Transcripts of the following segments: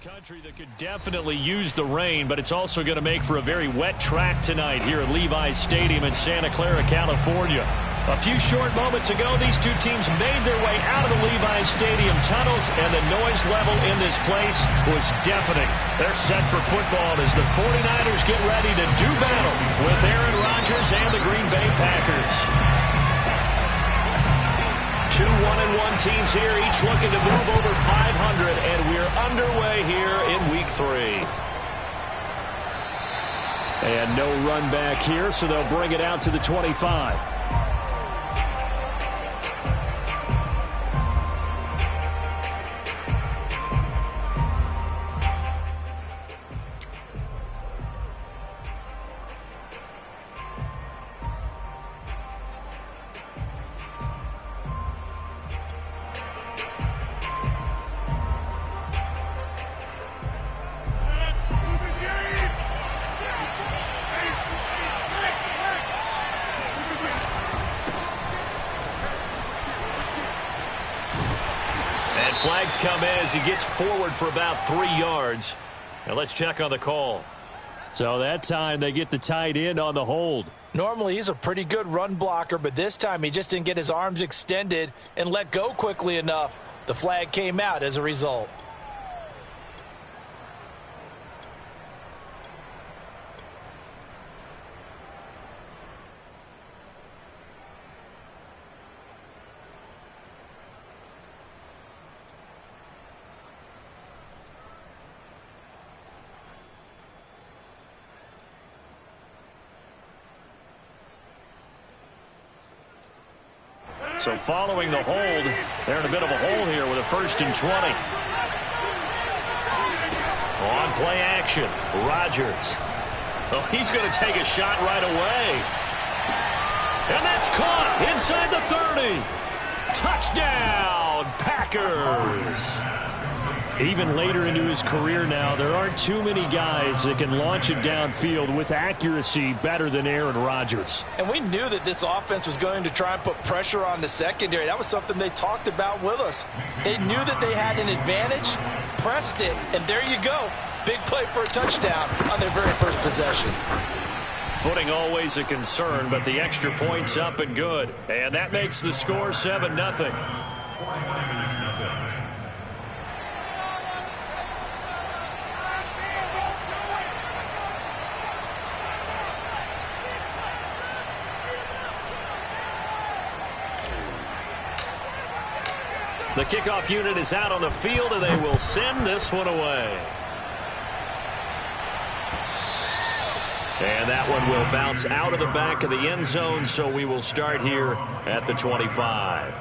country that could definitely use the rain, but it's also going to make for a very wet track tonight here at Levi's Stadium in Santa Clara, California. A few short moments ago, these two teams made their way out of the Levi's Stadium tunnels, and the noise level in this place was deafening. They're set for football as the 49ers get ready to do battle with Aaron Rodgers and the Green Bay Packers. Two 1-1 teams here, each looking to move over 500, and we're underway here in Week 3. And no run back here, so they'll bring it out to the 25. Flags come in as he gets forward for about 3 yards. Now let's check on the call. So that time they get the tight end on the hold. Normally he's a pretty good run blocker, but this time he just didn't get his arms extended and let go quickly enough. The flag came out as a result. So following the hold, they're in a bit of a hole here with a 1st and 20. On play action, Rodgers. Oh, he's going to take a shot right away. And that's caught inside the 30. Touchdown, Packers. Even later into his career now, there aren't too many guys that can launch it downfield with accuracy better than Aaron Rodgers. And we knew that this offense was going to try and put pressure on the secondary. That was something they talked about with us. They knew that they had an advantage, pressed it, and there you go. Big play for a touchdown on their very first possession. Footing always a concern, but the extra point's up and good. And that makes the score 7-0. The kickoff unit is out on the field, and they will send this one away. And that one will bounce out of the back of the end zone, so we will start here at the 25.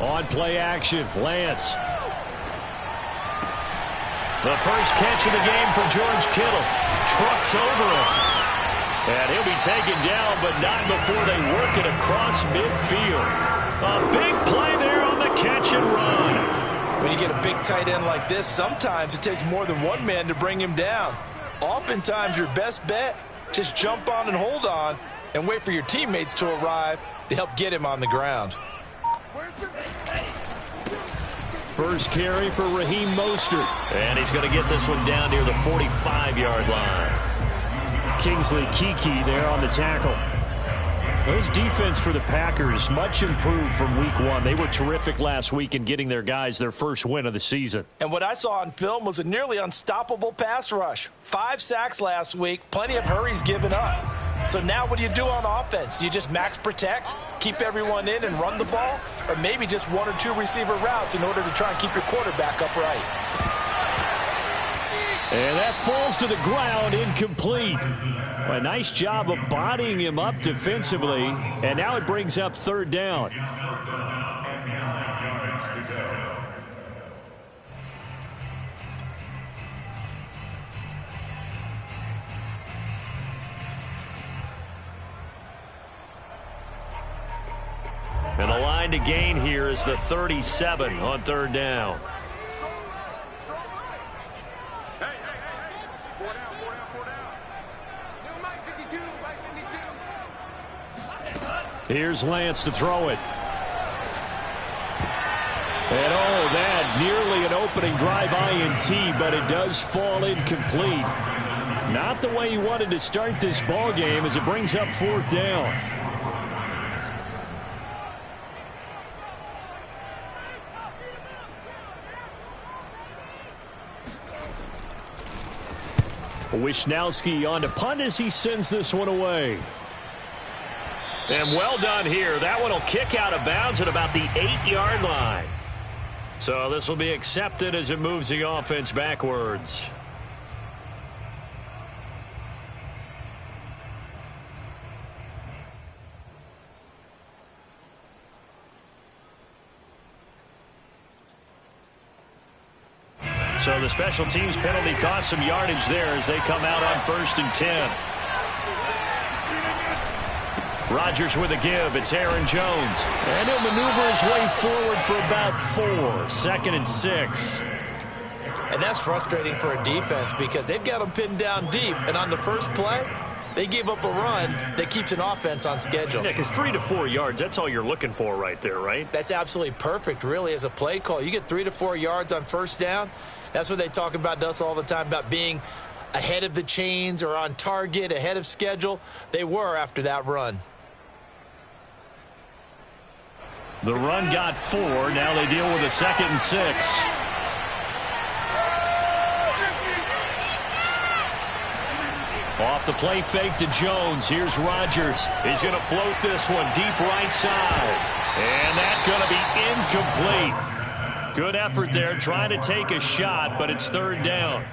On play action, Lance. The first catch of the game for George Kittle. Trucks over him. And he'll be taken down, but not before they work it across midfield. A big play there on the catch and run. When you get a big tight end like this, sometimes it takes more than one man to bring him down. Oftentimes your best bet, just jump on and hold on and wait for your teammates to arrive to help get him on the ground. First carry for Raheem Mostert. And he's going to get this one down near the 45-yard line. Kingsley Keke there on the tackle. This defense for the Packers, much improved from Week 1. They were terrific last week in getting their guys their first win of the season. And what I saw on film was a nearly unstoppable pass rush. 5 sacks last week, plenty of hurries given up. So now what do you do on offense? You just max protect, keep everyone in and run the ball, or maybe just 1 or 2 receiver routes in order to try and keep your quarterback upright. And that falls to the ground, incomplete. A nice job of bodying him up defensively, and now it brings up 3rd down. And the line to gain here is the 37 on third down. Here's Lance to throw it. And oh, that nearly an opening drive INT, but it does fall incomplete. Not the way he wanted to start this ball game as it brings up fourth down. Wisnowski on to punt as he sends this one away. And well done here. That one will kick out of bounds at about the 8-yard line. So this will be accepted as it moves the offense backwards. So the special teams penalty cost some yardage there as they come out on 1st and 10. Rodgers with a give. It's Aaron Jones. And he'll maneuver his way forward for about 4. 2nd and 6. And that's frustrating for a defense because they've got them pinned down deep. And on the first play, they gave up a run that keeps an offense on schedule. Yeah, because 3 to 4 yards, that's all you're looking for right there, right? That's absolutely perfect, really, as a play call. You get 3 to 4 yards on first down. That's what they talk about us all the time, about being ahead of the chains or on target, ahead of schedule. They were after that run. The run got 4. Now they deal with a 2nd and 6. Off the play fake to Jones. Here's Rodgers. He's going to float this one deep right side. And that's going to be incomplete. Good effort there trying to take a shot, but it's 3rd down.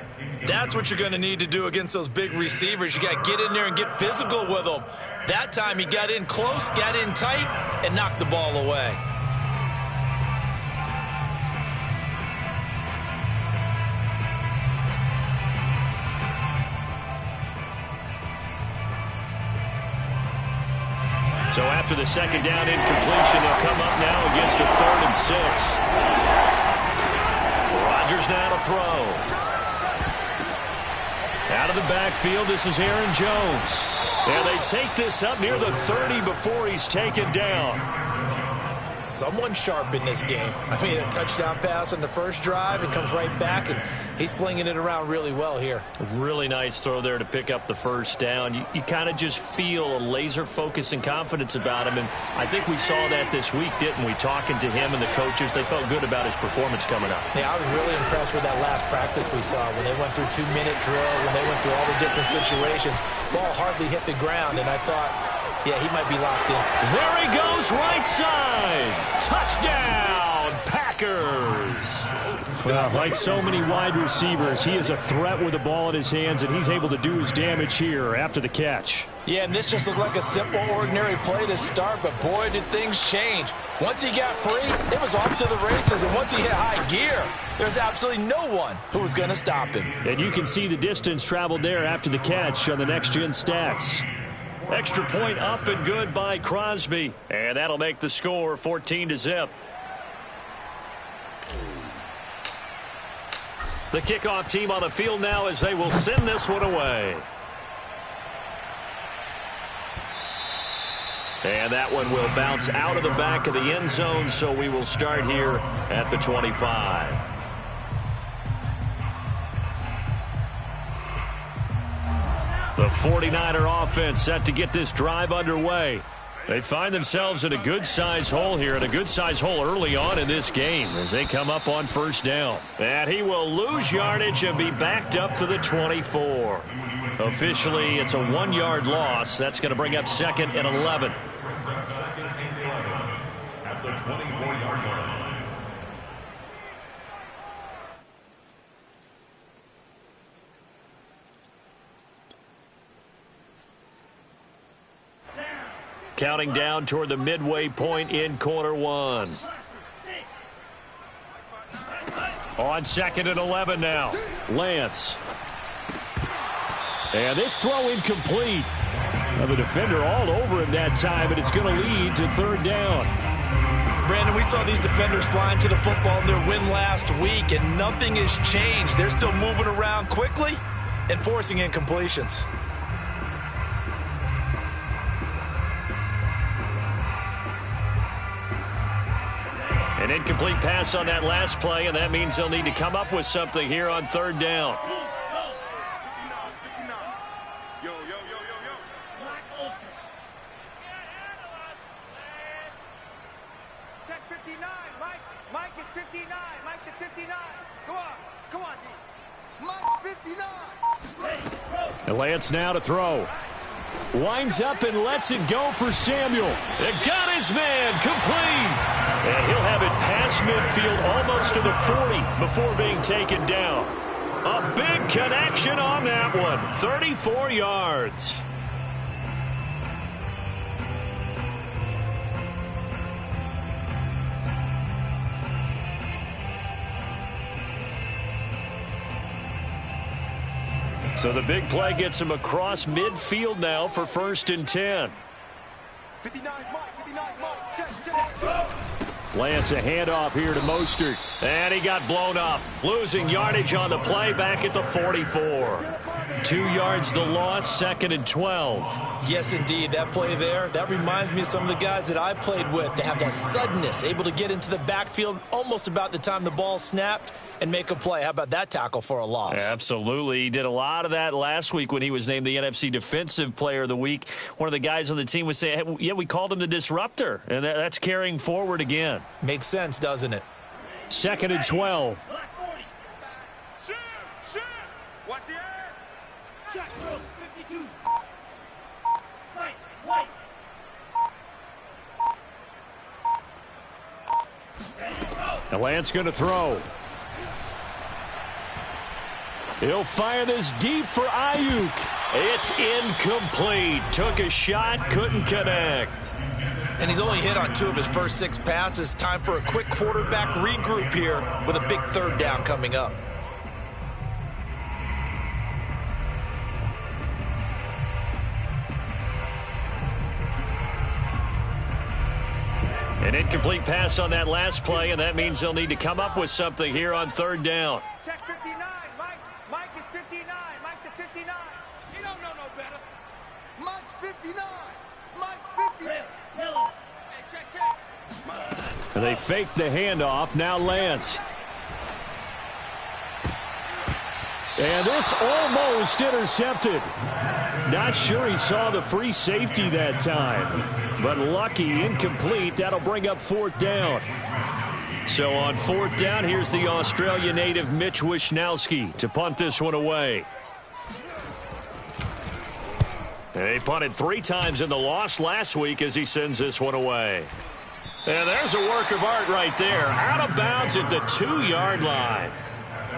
That's what you're going to need to do against those big receivers. You got to get in there and get physical with them. That time he got in close, got in tight, and knocked the ball away. So after the 2nd down incompletion, they'll come up now against a 3rd and 6. Rodgers now to throw. Out of the backfield, this is Aaron Jones. And they take this up near the 30 before he's taken down. Someone sharp in this game. I mean, a touchdown pass on the first drive. It comes right back, and he's flinging it around really well here. Really nice throw there to pick up the first down. You kind of just feel a laser focus and confidence about him, and I think we saw that this week, didn't we? Talking to him and the coaches, they felt good about his performance coming up. Yeah, I was really impressed with that last practice we saw when they went through 2-minute drill, when they went through all the different situations. Ball hardly hit the ground, and I thought, yeah, he might be locked in. There he goes, right side. Touchdown, Packers. Well, like so many wide receivers, he is a threat with the ball in his hands, and he's able to do his damage here after the catch. Yeah, and this just looked like a simple, ordinary play to start, but boy, did things change. Once he got free, it was off to the races, and once he hit high gear, there's absolutely no one who was going to stop him. And you can see the distance traveled there after the catch on the next-gen stats. Extra point up and good by Crosby. And that'll make the score 14-0. The kickoff team on the field now as they will send this one away. And that one will bounce out of the back of the end zone, so we will start here at the 25. The 49er offense set to get this drive underway. They find themselves in a good-sized hole here, and a good-sized hole early on in this game as they come up on first down. And he will lose yardage and be backed up to the 24. Officially, it's a 1-yard loss. That's going to bring up 2nd and 11. At the 24-yard line. Counting down toward the midway point in quarter one. On 2nd and 11 now. Lance. And this throw incomplete. Well, the defender all over him that time, but it's going to lead to 3rd down. Brandon, we saw these defenders flying to the football in their win last week, and nothing has changed. They're still moving around quickly and forcing incompletions. An incomplete pass on that last play, and that means they'll need to come up with something here on third down. Check 59, Mike. Mike is 59. Mike to 59. Come on, D. Mike's 59. And Lance now to throw. Winds up and lets it go for Samuel. It got his man complete. And he'll have it past midfield almost to the 40 before being taken down. A big connection on that one. 34 yards. So the big play gets him across midfield now for 1st and 10. 59, Mike. Check. Lance a handoff here to Mostert. And he got blown up. Losing yardage on the play back at the 44. 2 yards the loss, 2nd and 12. Yes, indeed. That play there, that reminds me of some of the guys that I played with. They have that suddenness, able to get into the backfield almost about the time the ball snapped and make a play. How about that tackle for a loss? Absolutely. He did a lot of that last week when he was named the NFC Defensive Player of the Week. One of the guys on the team was saying, hey, yeah, we called him the disruptor, and that's carrying forward again. Makes sense, doesn't it? 2nd and 12. Shoot. Watch the edge. Check. 52. White. And Lance going to throw. He'll fire this deep for Ayuk. It's incomplete. Took a shot, couldn't connect. And he's only hit on 2 of his first 6 passes. Time for a quick quarterback regroup here with a big 3rd down coming up. An incomplete pass on that last play, and that means they'll need to come up with something here on 3rd down. Check 59, Mike. Mike is 59. Mike to 59. You don't know no better. Mike's 59. Mike's 59. Hey, check. And they fake the handoff. Now Lance. And this almost intercepted. Not sure he saw the free safety that time. But lucky, incomplete. That'll bring up 4th down. So on 4th down, here's the Australia native Mitch Wishnowsky to punt this one away. They punted 3 times in the loss last week as he sends this one away. And there's a work of art right there. Out of bounds at the 2-yard line.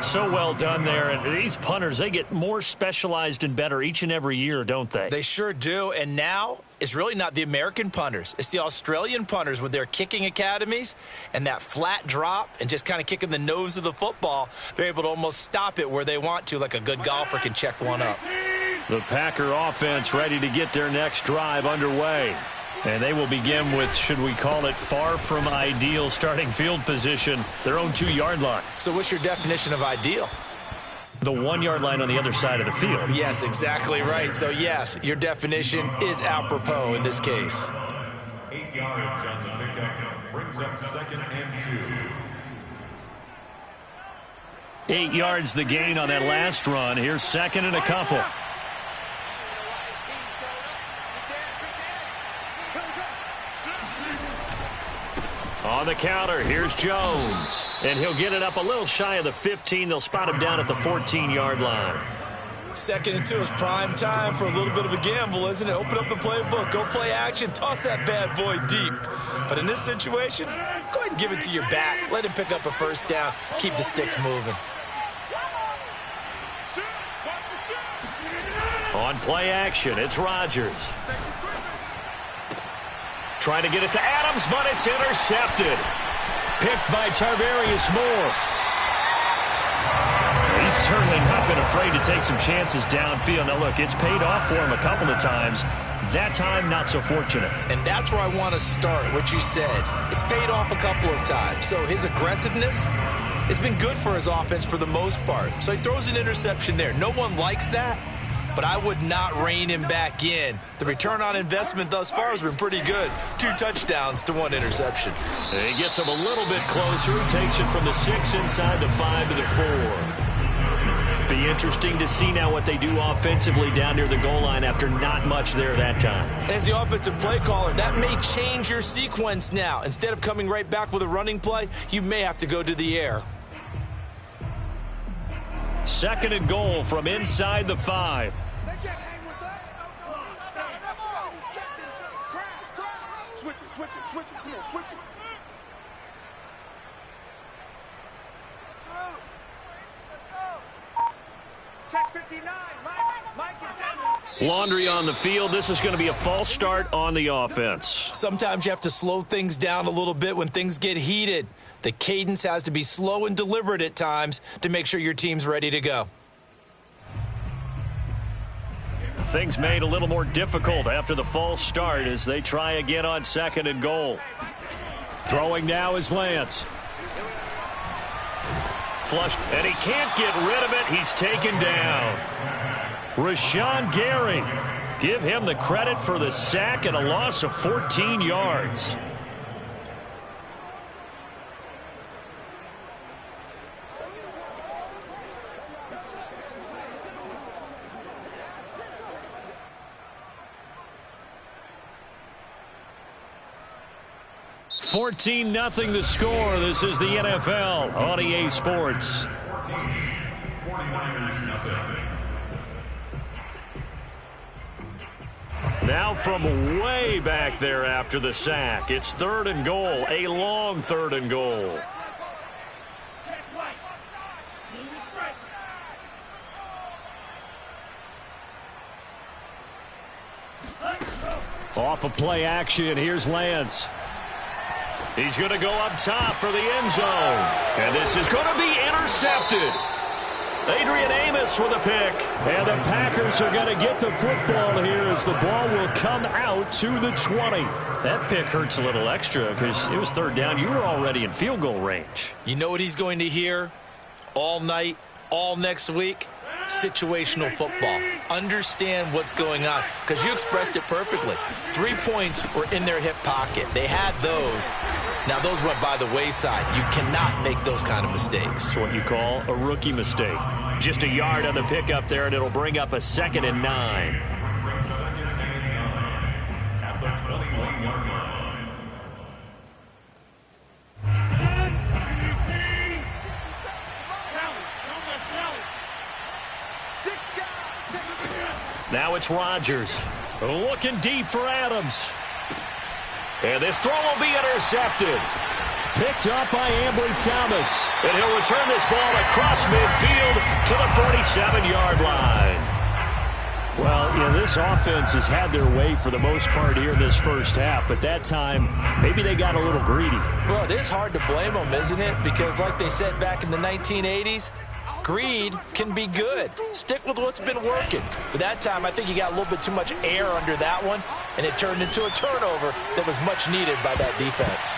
So well done there. And these punters, they get more specialized and better each and every year, don't they? They sure do. And now it's really not the American punters. It's the Australian punters with their kicking academies and that flat drop and just kind of kicking the nose of the football. They're able to almost stop it where they want to, like a good golfer can check one up. The Packer offense ready to get their next drive underway. And they will begin with, should we call it, far from ideal starting field position, their own 2-yard line. So what's your definition of ideal? The 1-yard line on the other side of the field. Yes, exactly right. So, yes, your definition is apropos in this case. 8 yards on the pickup brings up 2nd and 2. 8 yards the gain on that last run. Here's 2nd and a couple. On the counter, here's Jones. And he'll get it up a little shy of the 15. They'll spot him down at the 14-yard line. 2nd and 2 is prime time for a little bit of a gamble, isn't it? Open up the playbook, go play action, toss that bad boy deep. But in this situation, go ahead and give it to your back. Let him pick up a 1st down. Keep the sticks moving. On play action, it's Rodgers. Trying to get it to Adams, but it's intercepted. Picked by Tarvarius Moore. He he's certainly not been afraid to take some chances downfield. Now, look, it's paid off for him a couple of times. That time, not so fortunate. And that's where I want to start, what you said. It's paid off a couple of times. So his aggressiveness has been good for his offense for the most part. So he throws an interception there. No one likes that, but I would not rein him back in. The return on investment thus far has been pretty good. 2 touchdowns to 1 interception. And he gets him a little bit closer. He takes it from the 6 inside the 5 to the 4. Be interesting to see now what they do offensively down near the goal line after not much there that time. As the offensive play caller, that may change your sequence now. Instead of coming right back with a running play, you may have to go to the air. 2nd and goal from inside the 5. They can't hang with us. Switch it. Come on, switch it. Check 59. Mike is Laundry on the field. This is going to be a false start on the offense. Sometimes you have to slow things down a little bit when things get heated. The cadence has to be slow and deliberate at times to make sure your team's ready to go. Things made a little more difficult after the false start as they try again on 2nd and goal. Throwing now is Lance. Flushed, and he can't get rid of it. He's taken down. Rashawn Gary. Give him the credit for the sack and a loss of 14 yards. $14-0 the score. This is the NFL on EA Sports. 49ers nothing. Now from way back there after the sack. It's 3rd and goal. A long 3rd and goal. Off of play action, here's Lance. He's going to go up top for the end zone. And this is going to be intercepted. Adrian Amos with a pick. And the Packers are going to get the football here as the ball will come out to the 20. That pick hurts a little extra because it was 3rd down. You were already in field goal range. You know what he's going to hear all night, all next week? Situational football. Understand what's going on, because you expressed it perfectly. 3 points were in their hip pocket. They had those. Now those went by the wayside. You cannot make those kind of mistakes. It's what you call a rookie mistake. Just a yard on the pickup there, and it'll bring up a 2nd and 9. At the 21-yard line. Now it's Rodgers. Looking deep for Adams. And this throw will be intercepted. Picked up by Ambry Thomas. And he'll return this ball across midfield to the 47-yard line. Well, you know, this offense has had their way for the most part here in this first half, but that time, maybe they got a little greedy. Well, it is hard to blame them, isn't it? Because like they said back in the 1980s, greed can be good. Stick with what's been working. But that time, I think he got a little bit too much air under that one, and it turned into a turnover that was much needed by that defense.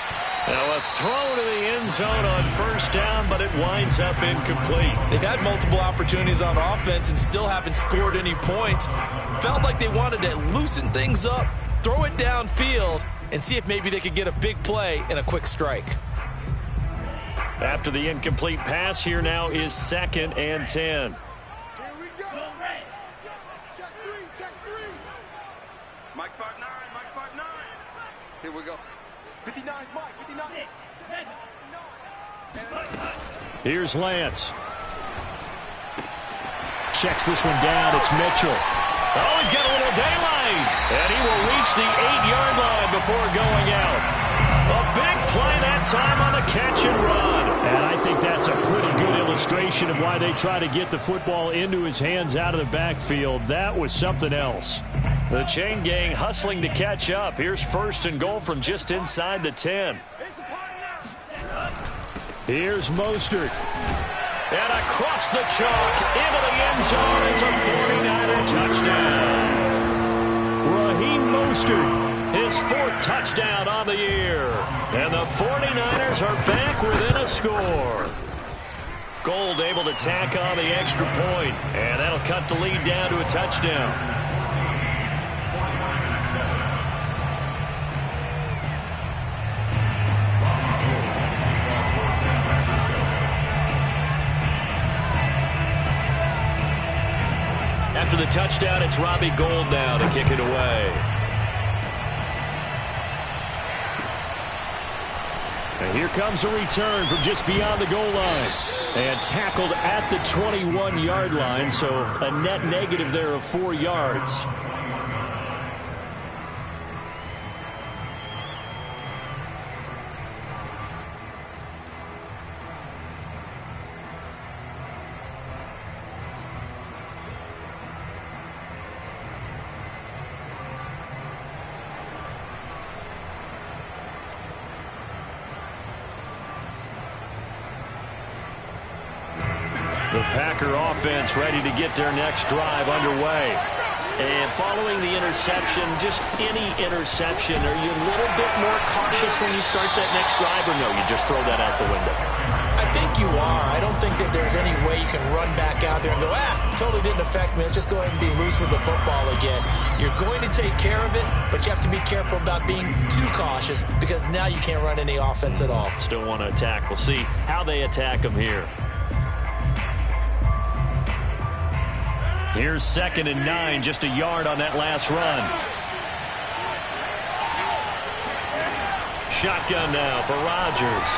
Now a throw to the end zone on 1st down, but it winds up incomplete. They've had multiple opportunities on offense and still haven't scored any points. Felt like they wanted to loosen things up, throw it downfield, and see if maybe they could get a big play and a quick strike. After the incomplete pass, here now is 2nd and 10. Here we go. Check three. Mike's 5'9", Mike's 5'9". Here we go. 59's Mike, 59. Here's Lance. Checks this one down. It's Mitchell. Oh, he's got a little daylight. And he will reach the 8-yard line before going out. A big play that time on the catch and run. And I think that's a pretty good illustration of why they try to get the football into his hands out of the backfield. That was something else. The chain gang hustling to catch up. Here's 1st and goal from just inside the 10. Here's Mostert. And across the chalk, into the end zone, it's a 49er touchdown. Raheem Mostert, his 4th touchdown on the year. And the 49ers are back within a score. Gold able to tack on the extra point, and that'll cut the lead down to a touchdown. After the touchdown, it's Robbie Gould now to kick it away. And here comes a return from just beyond the goal line. And tackled at the 21-yard line, so a net negative there of 4 yards. The Packer offense ready to get their next drive underway. And following the interception, just any interception, are you a little bit more cautious when you start that next drive, or no, you just throw that out the window? I think you are. I don't think that there's any way you can run back out there and go, totally didn't affect me. Let's just go ahead and be loose with the football again. You're going to take care of it, but you have to be careful about being too cautious because now you can't run any offense at all. Still want to attack. We'll see how they attack them here. Here's 2nd and 9, just a yard on that last run. Shotgun now for Rodgers.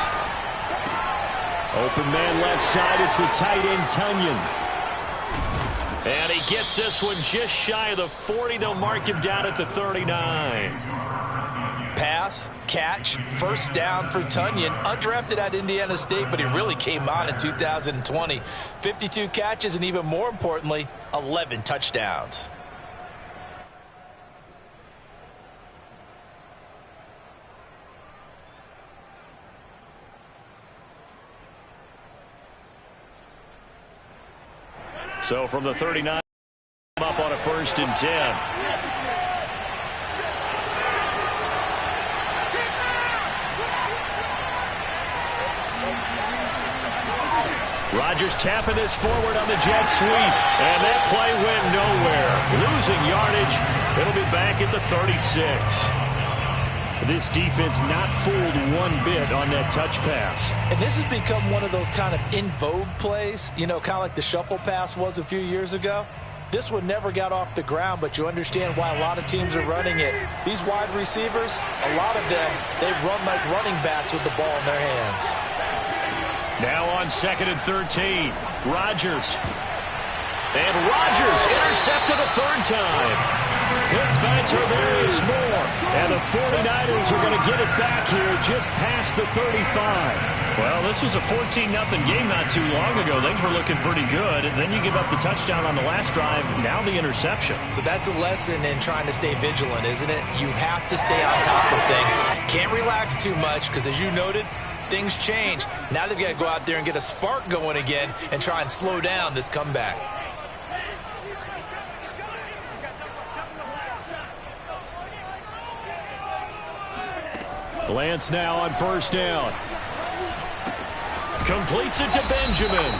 Open man left side, it's the tight end Tonyan. And he gets this one just shy of the 40. They'll mark him down at the 39. Pass, catch, first down for Tonyan. Undrafted at Indiana State, but he really came on in 2020. 52 catches, and even more importantly, 11 touchdowns. So from the 39, up on a 1st and 10. Rodgers tapping this forward on the jet sweep, and that play went nowhere. Losing yardage. It'll be back at the 36. This defense not fooled one bit on that touch pass. And this has become one of those kind of in vogue plays, you know, kind of like the shuffle pass was a few years ago. This one never got off the ground, but you understand why a lot of teams are running it. These wide receivers, a lot of them, they run like running backs with the ball in their hands. Now on 2nd and 13, Rodgers. And Rodgers intercepted a 3rd time. Picked by Tarvarius Moore. And the 49ers are going to get it back here just past the 35. Well, this was a 14-0 game not too long ago. Things were looking pretty good. And then you give up the touchdown on the last drive. Now the interception. So that's a lesson in trying to stay vigilant, isn't it? You have to stay on top of things. Can't relax too much because, as you noted, things change. Now they've got to go out there and get a spark going again and try and slow down this comeback. Lance now on 1st down. Completes it to Benjamin.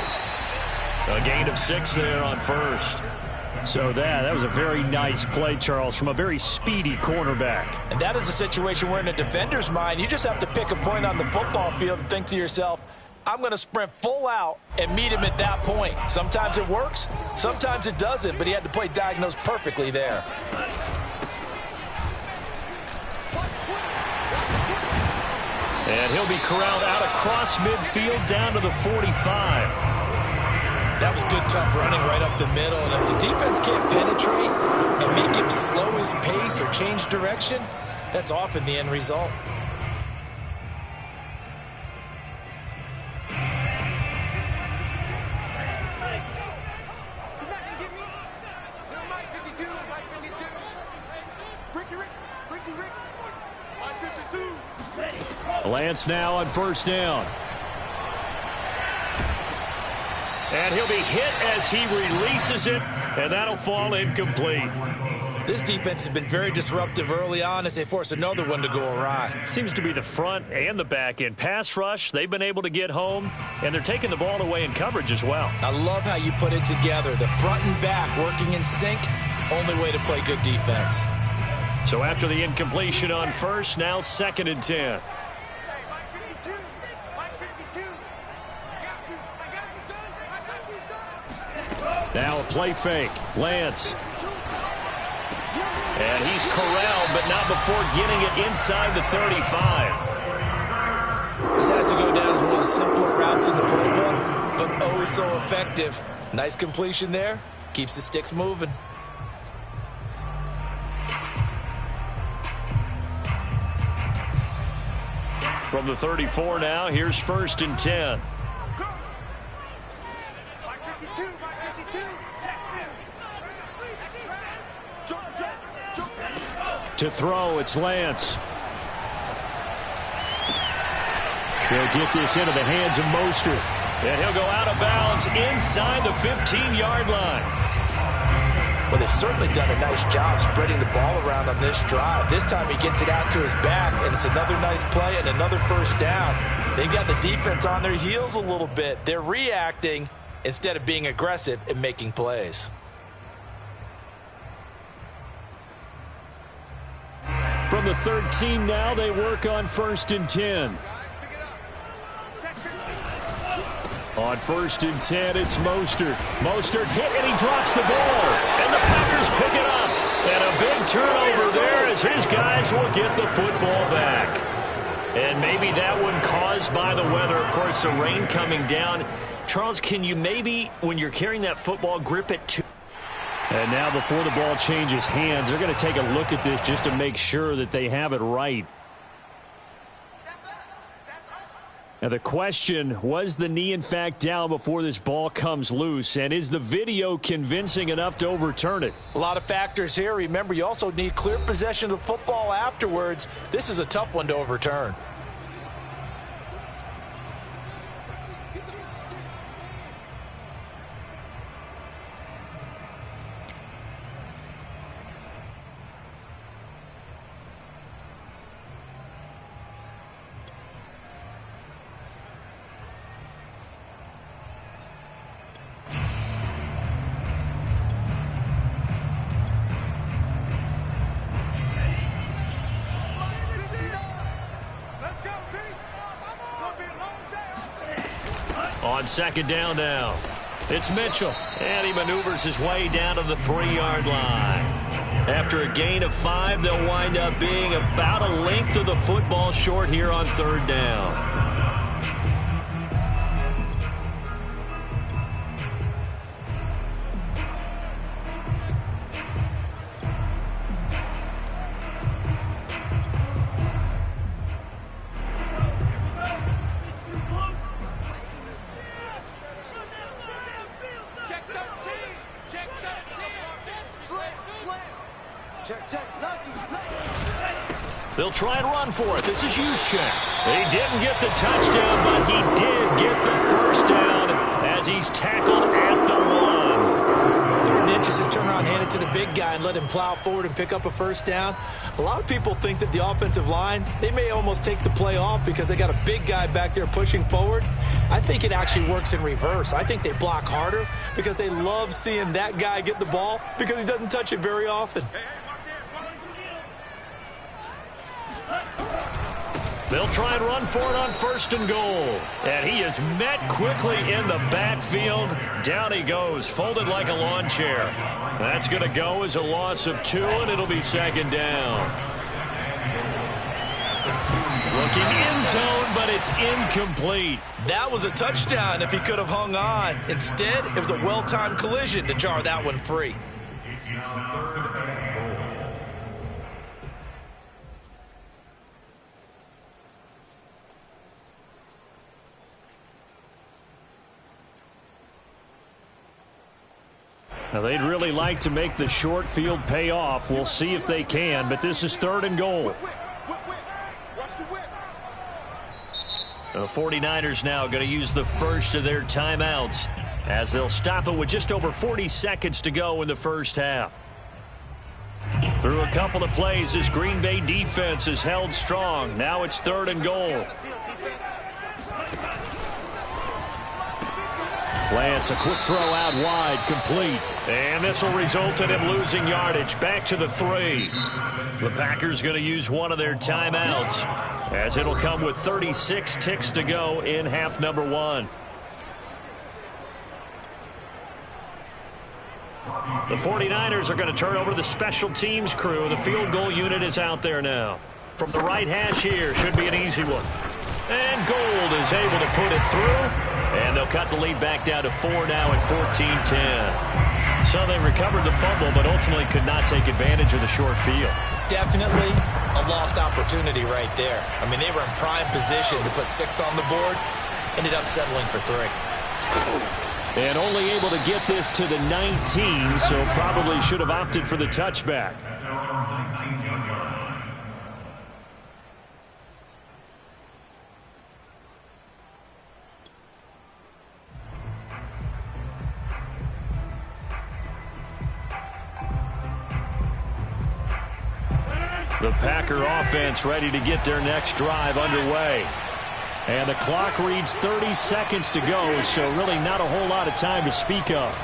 A gain of 6 there on 1st. So that was a very nice play, Charles, from a very speedy cornerback. And that is a situation where in a defender's mind, you just have to pick a point on the football field and think to yourself, I'm going to sprint full out and meet him at that point. Sometimes it works, sometimes it doesn't, but he had to play diagnosed perfectly there. And he'll be corralled out across midfield down to the 45. That was good, tough running right up the middle. And if the defense can't penetrate and make him slow his pace or change direction, that's often the end result. Lance now on 1st down. And he'll be hit as he releases it, and that'll fall incomplete. This defense has been very disruptive early on as they force another one to go awry. Seems to be the front and the back end. Pass rush, they've been able to get home, and they're taking the ball away in coverage as well. I love how you put it together. The front and back working in sync, only way to play good defense. So after the incompletion on first, now 2nd and 10. Now a play fake. Lance. And he's corralled, but not before getting it inside the 35. This has to go down as one of the simpler routes in the playbook, but oh so effective. Nice completion there. Keeps the sticks moving. From the 34 now, here's 1st and 10. To throw, it's Lance. He'll get this into the hands of Mostert. And he'll go out of bounds inside the 15-yard line. Well, they've certainly done a nice job spreading the ball around on this drive. This time he gets it out to his back, and it's another nice play and another first down. They've got the defense on their heels a little bit. They're reacting instead of being aggressive and making plays. From the 13 now, they work on 1st and 10. On 1st and 10, it's Mostert. Mostert hit, and he drops the ball. And the Packers pick it up. And a big turnover there as his guys will get the football back. And maybe that one caused by the weather. Of course, the rain coming down. Charles, can you maybe, when you're carrying that football, grip it too? And now before the ball changes hands, they're going to take a look at this just to make sure that they have it right. Now the question, was the knee in fact down before this ball comes loose? And is the video convincing enough to overturn it? A lot of factors here. Remember, you also need clear possession of the football afterwards. This is a tough one to overturn. On 2nd down now, it's Mitchell, and he maneuvers his way down to the 3-yard line. After a gain of 5, they'll wind up being about a length of the football short here on 3rd down. They'll try and run for it. This is Juszczyk. He didn't get the touchdown, but he did get the first down as he's tackled at the 1. 3rd and inches, just turn around, hand it to the big guy, and let him plow forward and pick up a first down. A lot of people think that the offensive line, they may almost take the play off because they got a big guy back there pushing forward. I think it actually works in reverse. I think they block harder because they love seeing that guy get the ball because he doesn't touch it very often. They'll try and run for it on 1st and goal. And he is met quickly in the backfield. Down he goes, folded like a lawn chair. That's going to go as a loss of 2, and it'll be 2nd down. Looking in zone, but it's incomplete. That was a touchdown if he could have hung on. Instead, it was a well-timed collision to jar that one free. It's now 3rd and goal. Now, they'd really like to make the short field pay off. We'll see if they can, but this is 3rd and goal. The 49ers now going to use the first of their timeouts as they'll stop it with just over 40 seconds to go in the first half. Through a couple of plays, this Green Bay defense is held strong. Now it's 3rd and goal. Lance, a quick throw out wide, complete. And this will result in him losing yardage. Back to the 3. The Packers going to use one of their timeouts, as it'll come with 36 ticks to go in half number 1. The 49ers are going to turn over to the special teams crew. The field goal unit is out there now. From the right hash here, should be an easy one. And Gould is able to put it through. And they'll cut the lead back down to 4 now at 14-10. So they recovered the fumble, but ultimately could not take advantage of the short field. Definitely a lost opportunity right there. I mean, they were in prime position to put 6 on the board. Ended up settling for 3. And only able to get this to the 19, so probably should have opted for the touchback. The Packer offense ready to get their next drive underway. And the clock reads 30 seconds to go, so really not a whole lot of time to speak of.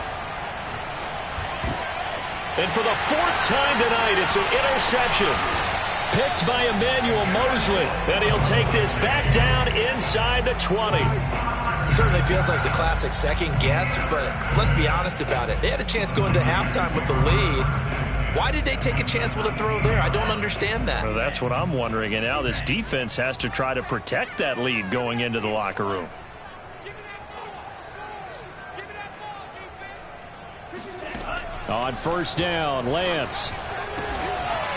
And for the 4th time tonight, it's an interception. Picked by Emmanuel Mosley. And he'll take this back down inside the 20. Certainly feels like the classic second guess, but let's be honest about it. They had a chance going into halftime with the lead. Why did they take a chance with a throw there? I don't understand that. Well, that's what I'm wondering. And now this defense has to try to protect that lead going into the locker room. On 1st down, Lance.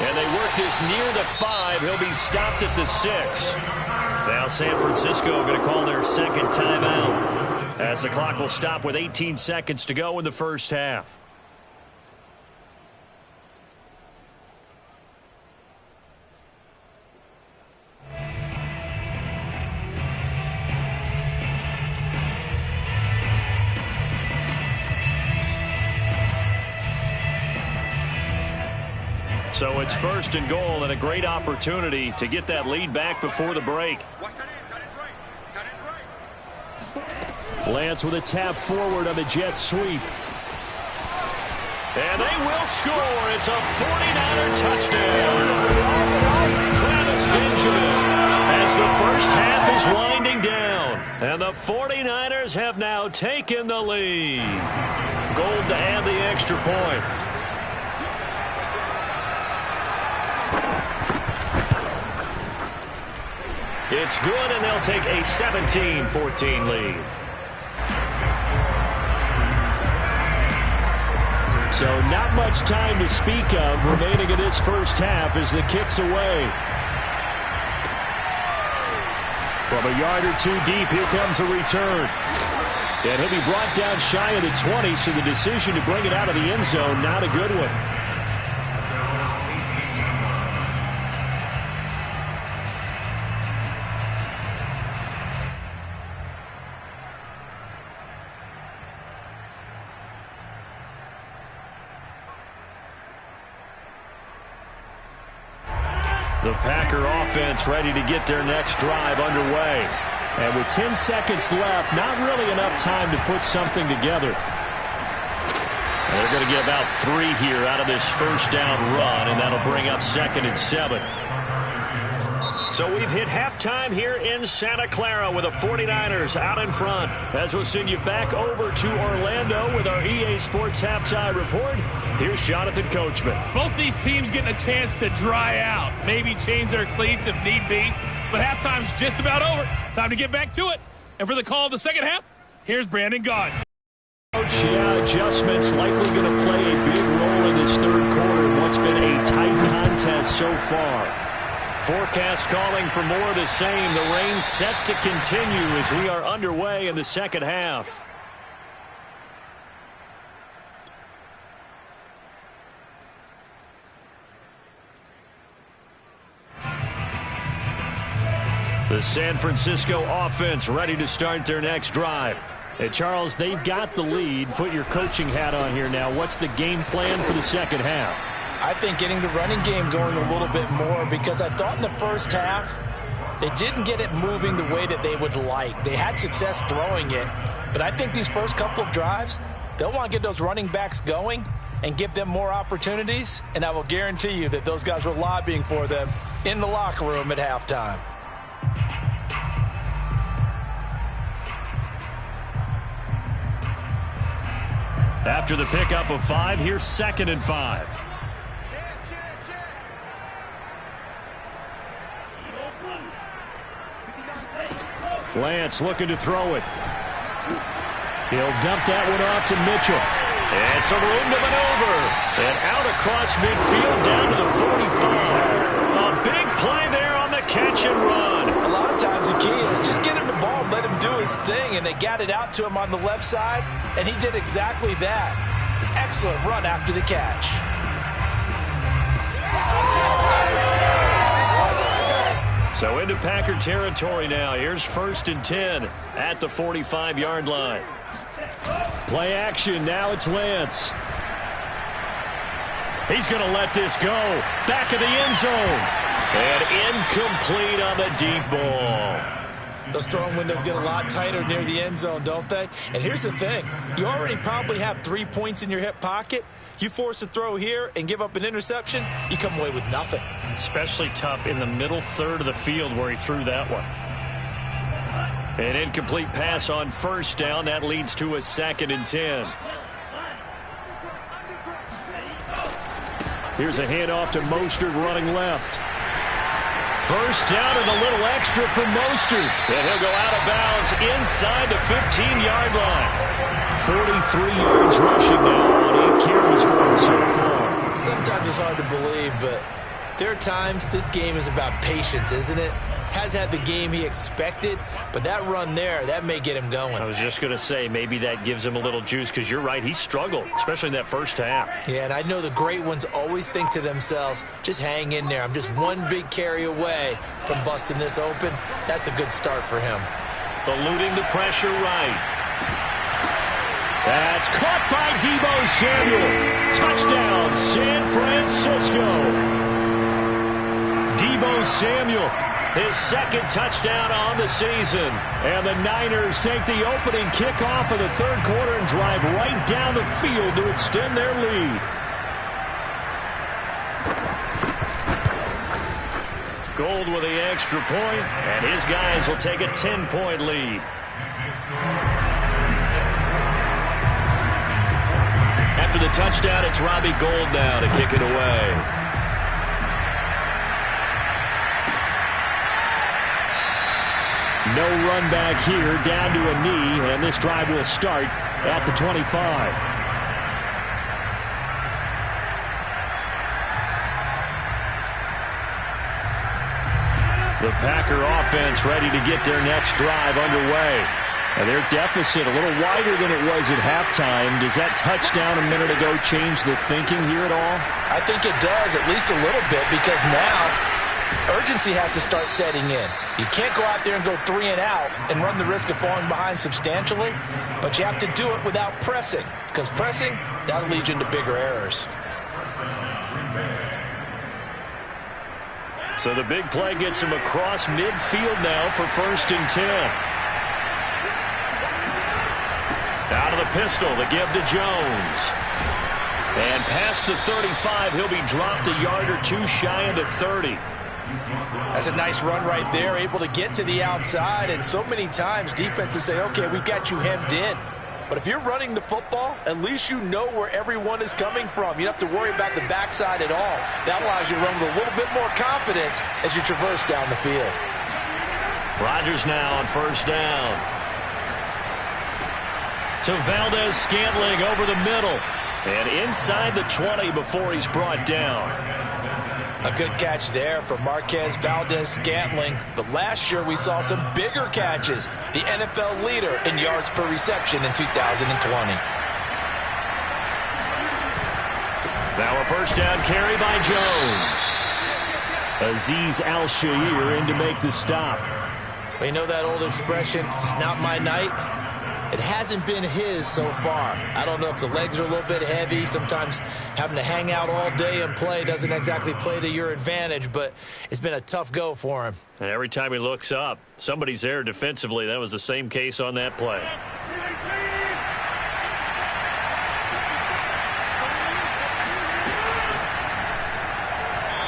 And they work this near the 5. He'll be stopped at the 6. Now San Francisco going to call their 2nd timeout, as the clock will stop with 18 seconds to go in the first half. So it's 1st and goal, and a great opportunity to get that lead back before the break. Lance with a tap forward on the jet sweep. And they will score. It's a 49er touchdown. Travis Benjamin, as the first half is winding down. And the 49ers have now taken the lead. Gould to add the extra point. It's good, and they'll take a 17-14 lead. So not much time to speak of remaining in this first half as the kick's away. From a yard or 2 deep, here comes a return. And he'll be brought down shy of the 20, so the decision to bring it out of the end zone, not a good one. The Packer offense ready to get their next drive underway. And with 10 seconds left, not really enough time to put something together. And they're going to get about 3 here out of this first down run, and that'll bring up 2nd and 7. So we've hit halftime here in Santa Clara with the 49ers out in front. As we'll send you back over to Orlando with our EA Sports Halftime Report, here's Jonathan Coachman. Both these teams getting a chance to dry out, maybe change their cleats if need be, but halftime's just about over. Time to get back to it. And for the call of the second half, here's Brandon Gaudin. Coach, adjustments likely going to play a big role in this third quarter in what's been a tight contest so far. Forecast calling for more of the same. The rain set to continue as we are underway in the second half. The San Francisco offense ready to start their next drive. And Charles, they've got the lead. Put your coaching hat on here now. What's the game plan for the second half? I think getting the running game going a little bit more, because I thought in the first half they didn't get it moving the way that they would like. They had success throwing it, but I think these first couple of drives, they'll want to get those running backs going and give them more opportunities, and I will guarantee you that those guys were lobbying for them in the locker room at halftime. After the pickup of 5, here's 2nd and 5. Lance looking to throw it. He'll dump that one off to Mitchell. And some room to maneuver. And out across midfield down to the 45. A big play there on the catch and run. A lot of times the key is just get him the ball and let him do his thing. And they got it out to him on the left side, and he did exactly that. Excellent run after the catch. So into Packer territory now. Here's 1st and 10 at the 45-yard line. Play action. Now it's Lance. He's going to let this go. Back of the end zone. And incomplete on the deep ball. Those throwing windows get a lot tighter near the end zone, don't they? And here's the thing. You already probably have 3 points in your hip pocket. You force a throw here and give up an interception, you come away with nothing. Especially tough in the middle third of the field where he threw that one. An incomplete pass on 1st down. That leads to a 2nd and 10. Here's a handoff to Mostert running left. 1st down and a little extra for Mostert. And he'll go out of bounds inside the 15-yard line. 43 yards rushing now on 8 carries for him so far. Sometimes it's hard to believe, but there are times this game is about patience, isn't it? Has had the game he expected, but that run there, that may get him going. I was just going to say, maybe that gives him a little juice, because you're right, he struggled, especially in that first half. Yeah, and I know the great ones always think to themselves, just hang in there. I'm just one big carry away from busting this open. That's a good start for him. Eluding the pressure right. That's caught by Deebo Samuel. Touchdown, San Francisco. Deebo Samuel, his 2nd touchdown on the season. And the Niners take the opening kickoff of the 3rd quarter and drive right down the field to extend their lead. Gold with the extra point, and his guys will take a 10-point lead. After the touchdown, it's Robbie Gould now to kick it away. No run back here, down to a knee, and this drive will start at the 25. The Packer offense ready to get their next drive underway. And their deficit a little wider than it was at halftime. Does that touchdown a minute ago change the thinking here at all? I think it does, at least a little bit, because now urgency has to start setting in. You can't go out there and go 3 and out and run the risk of falling behind substantially, but you have to do it without pressing, because pressing, that'll lead you into bigger errors. So the big play gets him across midfield now for 1st and 10. Out of the pistol, the give to Jones. And past the 35, he'll be dropped a yard or 2 shy of the 30. That's a nice run right there, able to get to the outside. And so many times defenses say, okay, we've got you hemmed in. But if you're running the football, at least you know where everyone is coming from. You don't have to worry about the backside at all. That allows you to run with a little bit more confidence as you traverse down the field. Rodgers now on 1st down. To Valdez-Scantling over the middle. And inside the 20 before he's brought down. A good catch there for Marquez Valdez-Scantling. But last year we saw some bigger catches. The NFL leader in yards per reception in 2020. Now a 1st down carry by Jones. Azeez Al-Shaair in to make the stop. We know that old expression, it's not my night. It hasn't been his so far. I don't know if the legs are a little bit heavy. Sometimes having to hang out all day and play doesn't exactly play to your advantage, but it's been a tough go for him. And every time he looks up, somebody's there defensively. That was the same case on that play.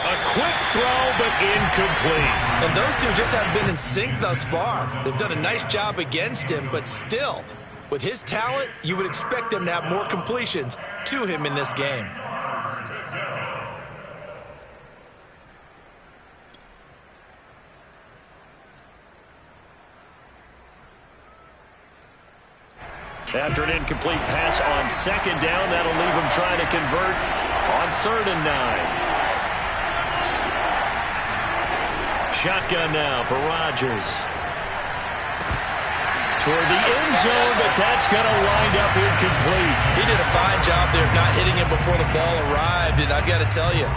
A quick throw, but incomplete. And those two just haven't been in sync thus far. They've done a nice job against him, but still, with his talent, you would expect them to have more completions to him in this game. After an incomplete pass on second down, that'll leave him trying to convert on 3rd and 9. Shotgun now for Rodgers. Toward the end zone, but that's going to wind up incomplete. He did a fine job there of not hitting him before the ball arrived, and I've got to tell you,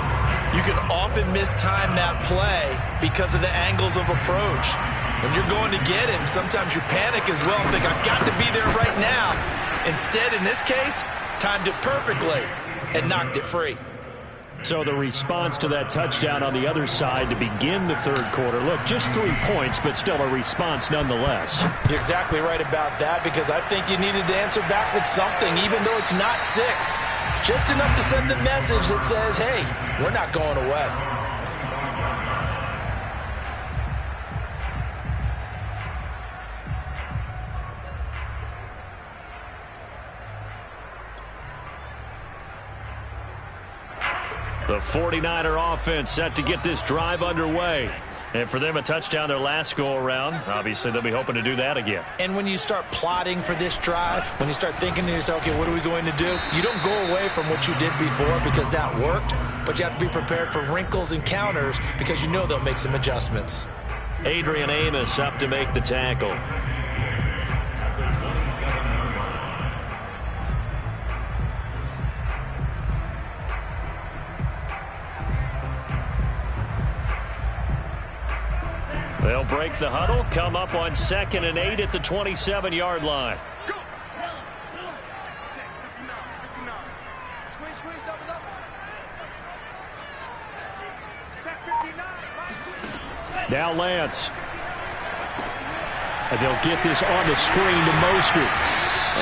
you can often mistime that play because of the angles of approach. When you're going to get him, sometimes you panic as well, think, I've got to be there right now. Instead, in this case, timed it perfectly and knocked it free. So the response to that touchdown on the other side to begin the 3rd quarter. Look, just 3 points, but still a response nonetheless. You're exactly right about that, because I think you needed to answer back with something, even though it's not 6. Just enough to send the message that says, hey, we're not going away. The 49er offense set to get this drive underway. And for them, a touchdown their last go-around. Obviously, they'll be hoping to do that again. And when you start plotting for this drive, when you start thinking to yourself, okay, what are we going to do? You don't go away from what you did before because that worked, but you have to be prepared for wrinkles and counters because you know they'll make some adjustments. Adrian Amos up to make the tackle. They'll break the huddle, come up on 2nd and 8 at the 27-yard line. Go. Check 59. Squeeze, double. Check 59. Now Lance. And they'll get this on the screen to Mostert.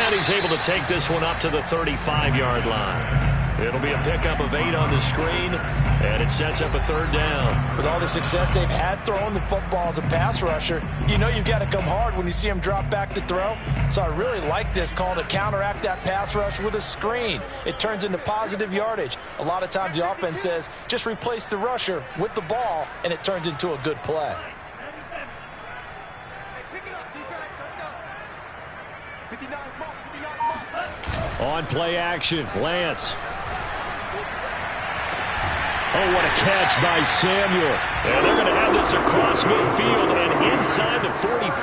And he's able to take this one up to the 35-yard line. It'll be a pickup of 8 on the screen, and it sets up a 3rd down. With all the success they've had throwing the football as a pass rusher, you know you've got to come hard when you see him drop back to throw. So I really like this call to counteract that pass rush with a screen. It turns into positive yardage. A lot of times the offense says, just replace the rusher with the ball, and it turns into a good play. Hey, pick it up, defense. Let's go. 59 mark. On play action, Lance. Oh, what a catch by Samuel. And they're going to have this across midfield and inside the 45.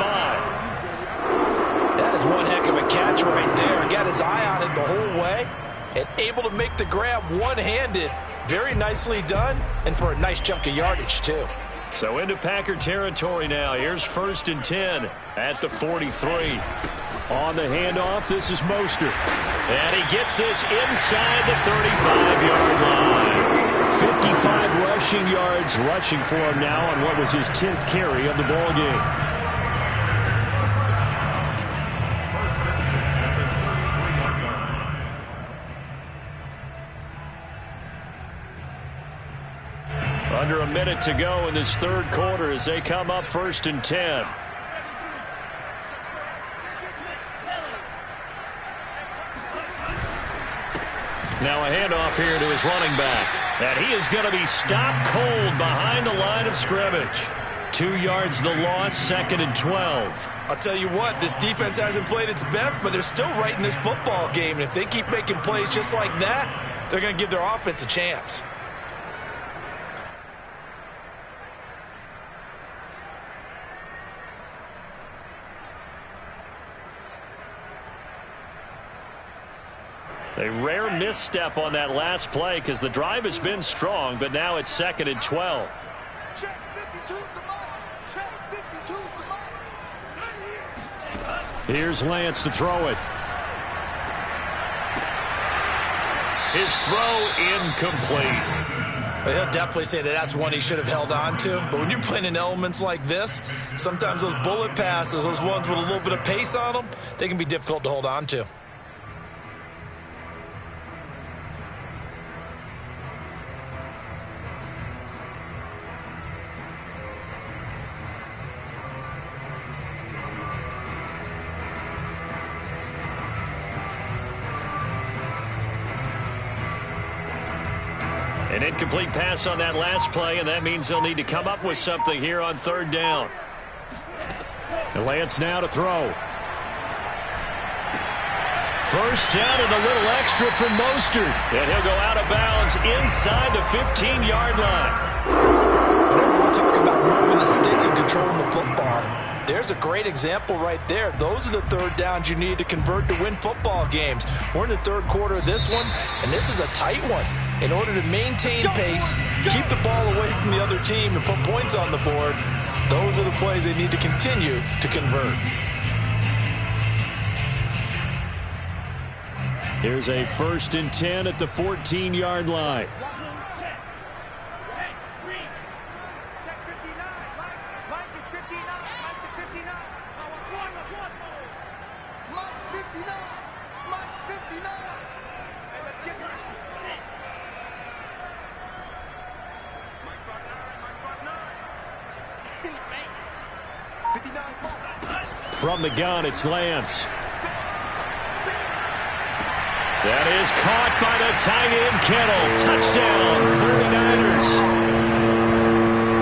That is one heck of a catch right there. Got his eye on it the whole way and able to make the grab one-handed. Very nicely done, and for a nice chunk of yardage, too. So into Packer territory now. Here's 1st and 10 at the 43. On the handoff, this is Mostert. And he gets this inside the 35-yard line. 55 rushing yards rushing for him now on what was his 10th carry of the ball game. Under a minute to go in this 3rd quarter as they come up 1st and 10. Now a handoff here to his running back. And he is going to be stopped cold behind the line of scrimmage. 2 yards the loss, 2nd and 12. I'll tell you what, this defense hasn't played its best, but they're still right in this football game. And if they keep making plays just like that, they're going to give their offense a chance. A rare misstep on that last play because the drive has been strong, but now it's 2nd and 12. Check 52's the mark. Check 52's the mark. Here's Lance to throw it. His throw incomplete. He'll definitely say that that's one he should have held on to. But when you're playing in elements like this, sometimes those bullet passes, those ones with a little bit of pace on them, they can be difficult to hold on to. An incomplete pass on that last play, and that means they'll need to come up with something here on third down. And Lance now to throw. First down and a little extra from Mostert. And he'll go out of bounds inside the 15-yard line. Whenever we're talking about moving the sticks and controlling the football, there's a great example right there. Those are the third downs you need to convert to win football games. We're in the third quarter of this one, and this is a tight one. In order to maintain pace, keep the ball away from the other team, and put points on the board, those are the plays they need to continue to convert. Here's a 1st and 10 at the 14-yard line. Check 59. Mike is 59. Mike is 59. Mike's 59. Mike's 59. Hey, let's get it. Mike brought 9. Mike brought 9. 59. From the gun, it's Lance. That is caught by the tight end, Kittle. Touchdown, 49ers.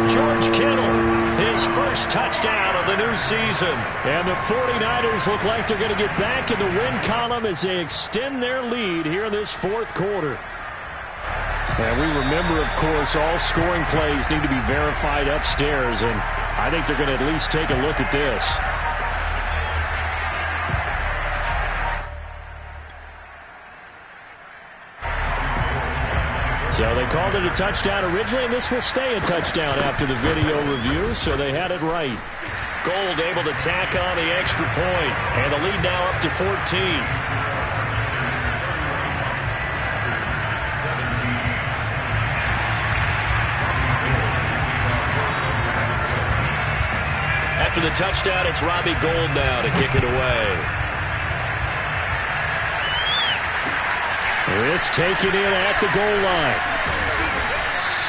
George Kittle, his first touchdown of the new season. And the 49ers look like they're going to get back in the win column as they extend their lead here in this fourth quarter. And we remember, of course, all scoring plays need to be verified upstairs, and I think they're going to at least take a look at this. So they called it a touchdown originally, and this will stay a touchdown after the video review, so they had it right. Gold able to tack on the extra point, and the lead now up to 14. After the touchdown, it's Robbie Gould now to kick it away. This taken in at the goal line.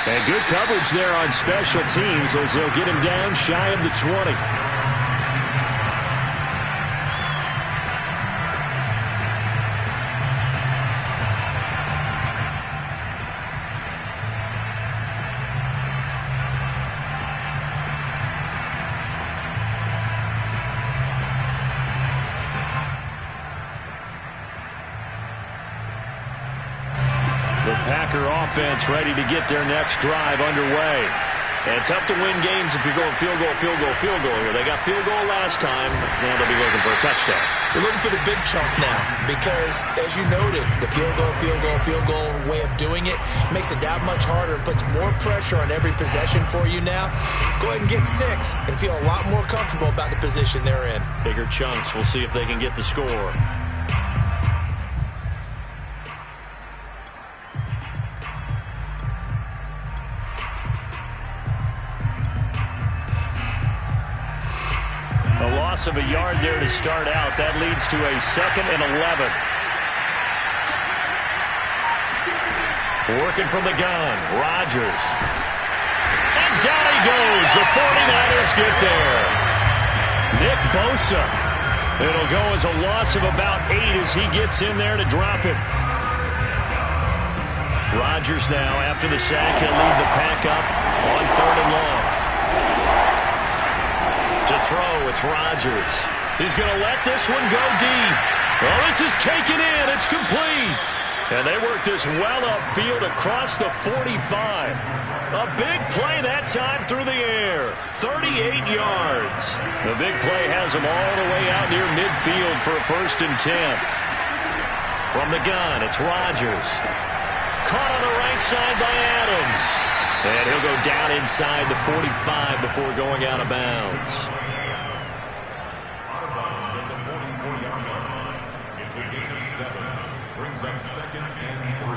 And good coverage there on special teams as they'll get him down shy of the 20. Packer offense ready to get their next drive underway. And tough to win games if you're going field goal, field goal, field goal here. They got field goal last time. Now they'll be looking for a touchdown. They're looking for the big chunk now because, as you noted, the field goal, field goal, field goal way of doing it makes it that much harder and puts more pressure on every possession for you now. Go ahead and get 6 and feel a lot more comfortable about the position they're in. Bigger chunks. We'll see if they can get the score. Of a yard there to start out. That leads to a 2nd and 11. Working from the gun, Rodgers. And down he goes. The 49ers get there. Nick Bosa. It'll go as a loss of about 8 as he gets in there to drop him. Rodgers now, after the sack, he'll lead the pack up on 3rd and long. To throw, it's Rodgers. He's going to let this one go deep. Well, this is taken in. It's complete. And they work this well upfield across the 45. A big play that time through the air. 38 yards. The big play has them all the way out near midfield for a 1st and 10. From the gun, it's Rodgers. Caught on the right side by Adams. And he'll go down inside the 45 before going out of bounds. It's a gain of 7. Brings up 2nd and 3.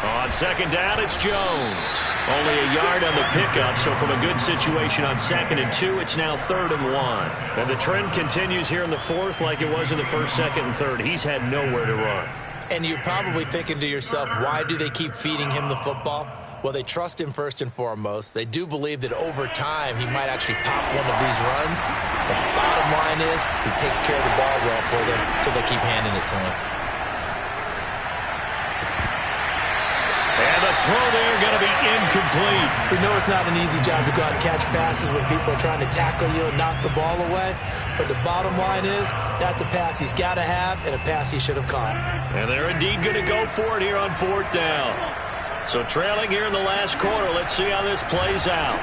On 2nd down, it's Jones. Only a yard on the pickup, so from a good situation on 2nd and 2, it's now 3rd and 1. And the trend continues here in the 4th like it was in the 1st, 2nd, and 3rd. He's had nowhere to run. And you're probably thinking to yourself, why do they keep feeding him the football? Well, they trust him first and foremost. They do believe that over time he might actually pop one of these runs. The bottom line is he takes care of the ball well for them, so they keep handing it to him. And the throw there going to be incomplete. We know it's not an easy job to go out and catch passes when people are trying to tackle you and knock the ball away. But the bottom line is that's a pass he's got to have and a pass he should have caught. And they're indeed going to go for it here on 4th down. So trailing here in the last quarter. Let's see how this plays out.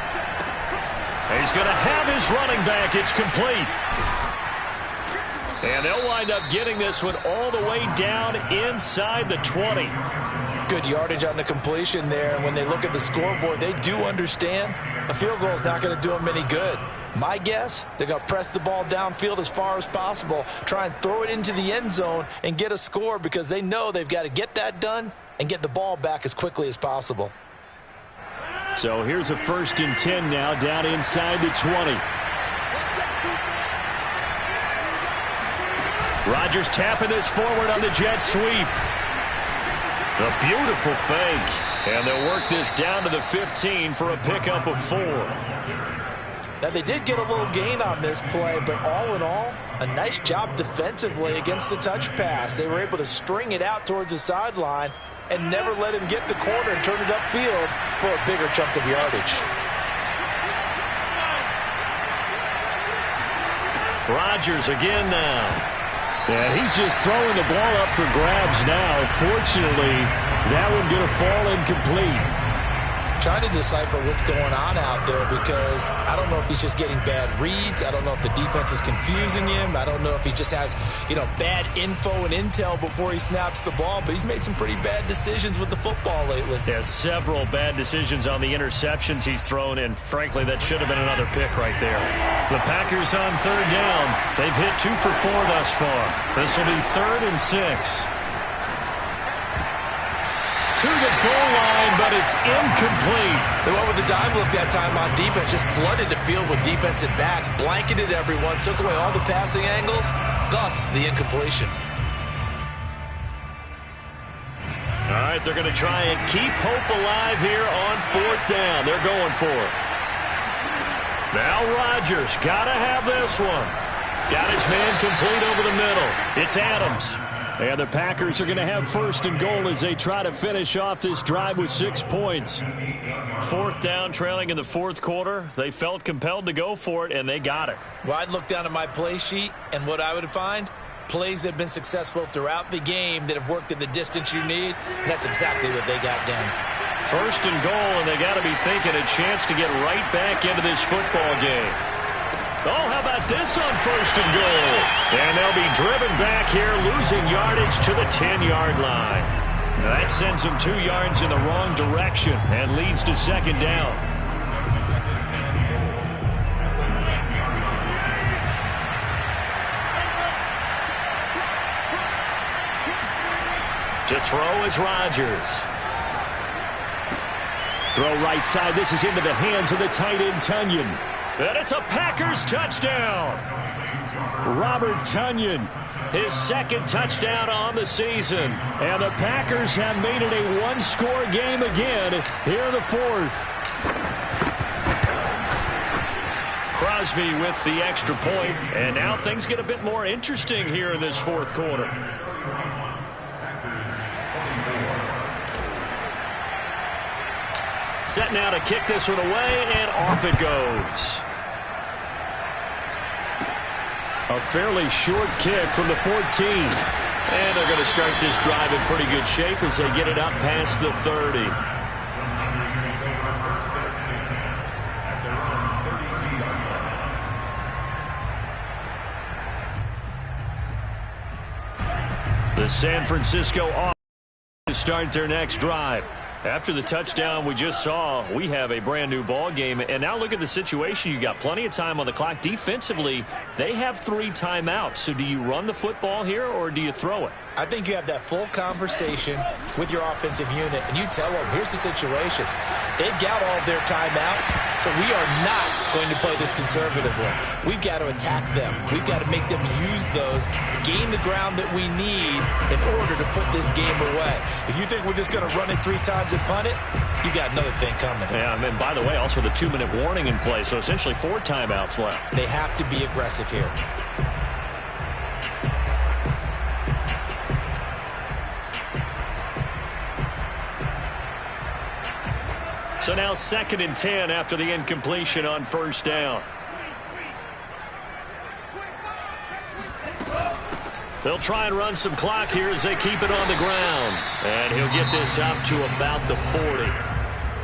He's going to have his running back. It's complete. And they'll wind up getting this one all the way down inside the 20. Good yardage on the completion there. And when they look at the scoreboard, they do understand a field goal is not going to do them any good. My guess, they're going to press the ball downfield as far as possible, try and throw it into the end zone and get a score because they know they've got to get that done and get the ball back as quickly as possible. So here's a 1st and 10 now down inside the 20. Rodgers tapping this forward on the jet sweep. A beautiful fake. And they'll work this down to the 15 for a pickup of 4. Now, they did get a little gain on this play, but all in all, a nice job defensively against the touch pass. They were able to string it out towards the sideline and never let him get the corner and turn it upfield for a bigger chunk of yardage. Rodgers again now. Yeah, he's just throwing the ball up for grabs now. Fortunately, that one going to fall incomplete. Trying to decipher what's going on out there because I don't know if he's just getting bad reads. I don't know if the defense is confusing him. I don't know if he just has, bad info and intel before he snaps the ball. But he's made some pretty bad decisions with the football lately. Yeah, several bad decisions on the interceptions he's thrown, and frankly, that should have been another pick right there. The Packers on 3rd down. They've hit 2 for 4 thus far. This will be 3rd and 6. To the goal line, but it's incomplete. They went with the dime look that time on defense, just flooded the field with defensive backs, blanketed everyone, took away all the passing angles, thus the incompletion. All right, they're going to try and keep hope alive here on 4th down. They're going for it. Now Rodgers, got to have this one. Got his man complete over the middle. It's Adams. And the Packers are going to have 1st and goal as they try to finish off this drive with 6 points. 4th down, trailing in the 4th quarter. They felt compelled to go for it, and they got it. Well, I'd look down at my play sheet, and what I would find, plays that have been successful throughout the game that have worked at the distance you need, and that's exactly what they got done. 1st and goal, and they got to be thinking a chance to get right back into this football game. Oh, how about this on 1st and goal? And they'll be driven back here, losing yardage to the 10-yard line. That sends them 2 yards in the wrong direction and leads to 2nd down. To throw is Rodgers. Throw right side. This is into the hands of the tight end, Tonyan. And it's a Packers touchdown. Robert Tonyan, his 2nd touchdown on the season. And the Packers have made it a 1-score game again here in the 4th. Crosby with the extra point. And now things get a bit more interesting here in this 4th quarter. Set now to kick this one away, and off it goes. A fairly short kick from the 14. And they're going to start this drive in pretty good shape as they get it up past the 30. The San Francisco offense to start their next drive. After the touchdown we just saw, we have a brand new ball game. And now look at the situation. You got plenty of time on the clock. Defensively, they have 3 timeouts. So do you run the football here or do you throw it? I think you have that full conversation with your offensive unit, and you tell them, here's the situation. They've got all of their timeouts, so we are not going to play this conservatively. We've got to attack them. We've got to make them use those, gain the ground that we need in order to put this game away. If you think we're just going to run it 3 times and punt it, you got another thing coming. Yeah, and by the way, also the 2-minute warning in play, so essentially 4 timeouts left. They have to be aggressive here. So now 2nd and 10 after the incompletion on 1st down. They'll try and run some clock here as they keep it on the ground. And he'll get this up to about the 40.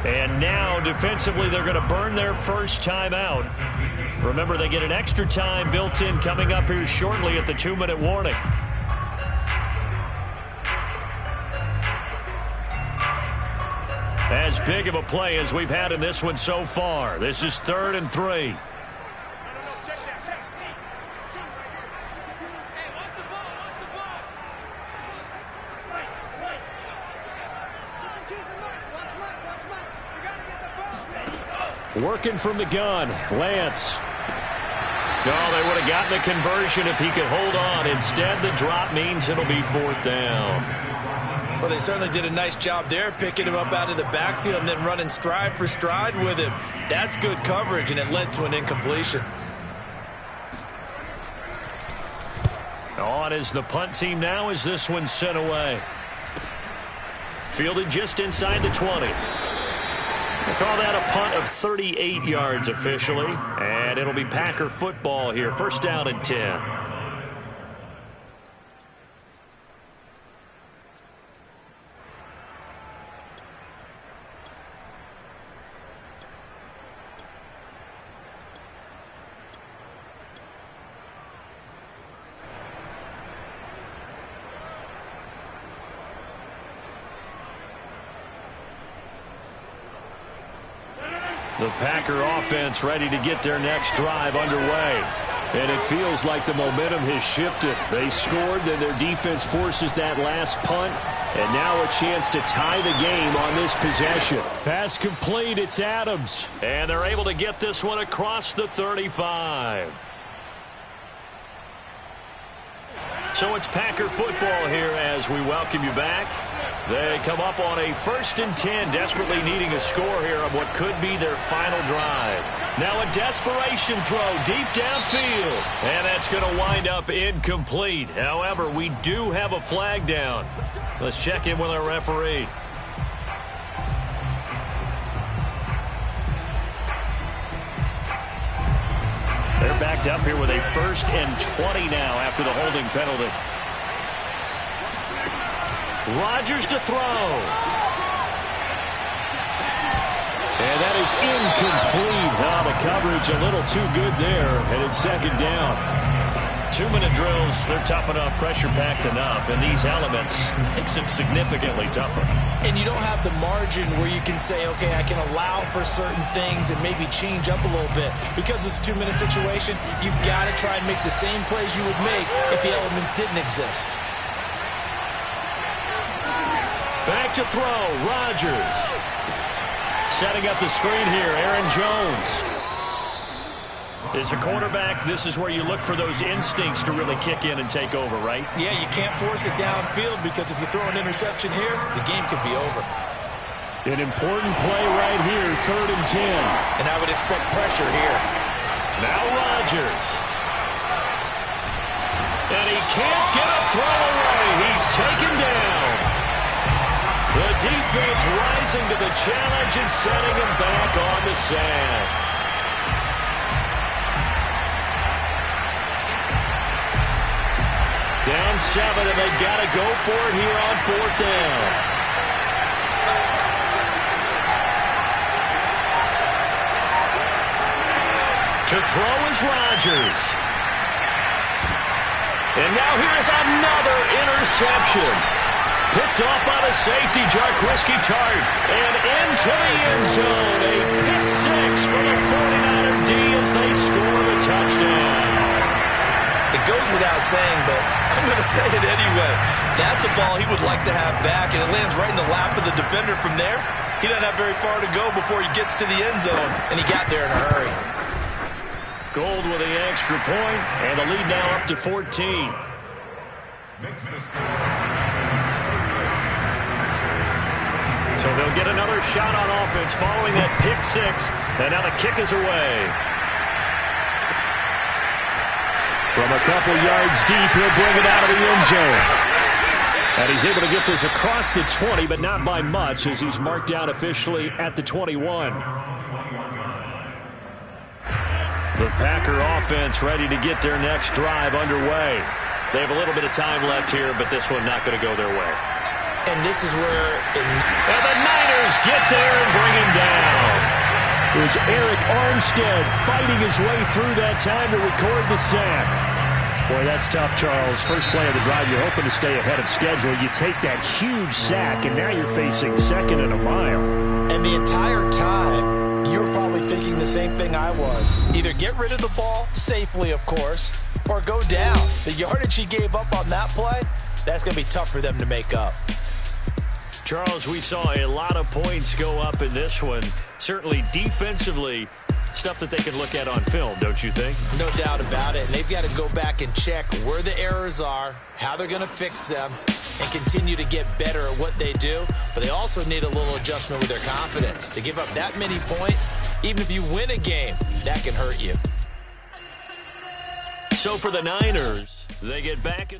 And now defensively they're going to burn their first time out. Remember, they get an extra time built in coming up here shortly at the 2-minute warning. As big of a play as we've had in this one so far. This is 3rd and 3. Working from the gun, Lance. No, they would have gotten the conversion if he could hold on. Instead, the drop means it'll be 4th down. Well, they certainly did a nice job there, picking him up out of the backfield and then running stride for stride with him. That's good coverage, and it led to an incompletion. On is the punt team now as this one's sent away. Fielded just inside the 20. We'll call that a punt of 38 yards officially, and it'll be Packer football here. 1st down and 10. The Packer offense ready to get their next drive underway. And it feels like the momentum has shifted. They scored, then their defense forces that last punt. And now a chance to tie the game on this possession. Pass complete, it's Adams. And they're able to get this one across the 35. So it's Packer football here as we welcome you back. They come up on a 1st and 10, desperately needing a score here on what could be their final drive. Now a desperation throw deep downfield, and that's going to wind up incomplete. However, we do have a flag down. Let's check in with our referee. They're backed up here with a 1st and 20 now after the holding penalty. Rodgers to throw. And that is incomplete. Now the coverage a little too good there, and it's 2nd down. 2-minute drills, they're tough enough, pressure-packed enough, and these elements makes it significantly tougher. And you don't have the margin where you can say, okay, I can allow for certain things and maybe change up a little bit. Because it's a 2-minute situation, you've got to try and make the same plays you would make if the elements didn't exist. Back to throw, Rodgers. Setting up the screen here, Aaron Jones. As a quarterback, this is where you look for those instincts to really kick in and take over, right? Yeah, you can't force it downfield because if you throw an interception here, the game could be over. An important play right here, 3rd and 10. And I would expect pressure here. Now Rodgers. And he can't get a throw away. He's taken down. The defense rising to the challenge and setting him back on the sand. Down 7, and they've got to go for it here on 4th down. To throw is Rodgers. And now here's another interception. Picked off by the safety, Jaquiski Tartt. And into the end zone. A pick six for the 49er D as they score the touchdown. It goes without saying, but I'm going to say it anyway. That's a ball he would like to have back, and it lands right in the lap of the defender from there. He doesn't have very far to go before he gets to the end zone, and he got there in a hurry. Gould with the extra point, and the lead now up to 14. So they'll get another shot on offense following that pick six, and now the kick is away. From a couple yards deep, he'll bring it out of the end zone. And he's able to get this across the 20, but not by much, as he's marked down officially at the 21. The Packer offense ready to get their next drive underway. They have a little bit of time left here, but this one not going to go their way. And this is where... And the Niners get there and bring him down. It was Eric Armstead fighting his way through that time to record the sack. Boy, that's tough, Charles. First play of the drive, you're hoping to stay ahead of schedule. You take that huge sack, and now you're facing second and a mile. And the entire time, you were probably thinking the same thing I was. Either get rid of the ball, safely, of course, or go down. The yardage he gave up on that play, that's going to be tough for them to make up. Charles, we saw a lot of points go up in this one. Certainly defensively, stuff that they can look at on film, don't you think? No doubt about it. And they've got to go back and check where the errors are, how they're going to fix them, and continue to get better at what they do. But they also need a little adjustment with their confidence. To give up that many points, even if you win a game, that can hurt you. So for the Niners, they get back in the